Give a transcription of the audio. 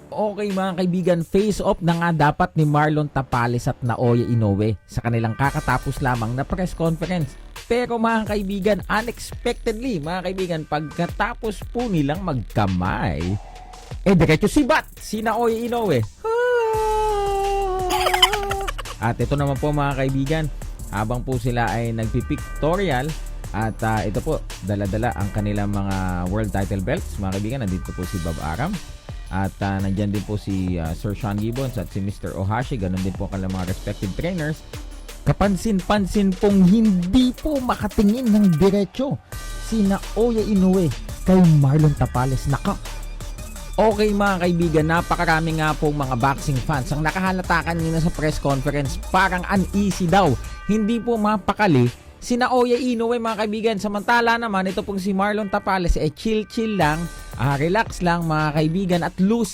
Okay mga kaibigan, face off na nga dapat ni Marlon Tapales at Naoya Inoue sa kanilang kakatapos lamang na press conference. Pero mga kaibigan, unexpectedly mga kaibigan, pagkatapos po nilang magkamay, diretso sibat si Naoya Inoue. At ito naman po mga kaibigan, habang po sila ay nagpipictorial at ito po, dala-dala ang kanilang mga world title belts. Mga kaibigan, nandito po si Bob Aram. At nandyan din po si Sir Sean Gibbons at si Mr. Ohashi. Ganon din po kanilang mga respective trainers. Kapansin-pansin pong hindi po makatingin ng diretso si Naoya Inoue kay Marlon Tapales. Naka, okay mga kaibigan, napakarami nga pong mga boxing fans ang nakahalata kanina sa press conference. Parang uneasy daw. Hindi po mapakali si Naoya Inoue mga kaibigan. Samantala naman ito pong si Marlon Tapales chill-chill lang, relax lang mga kaibigan at loose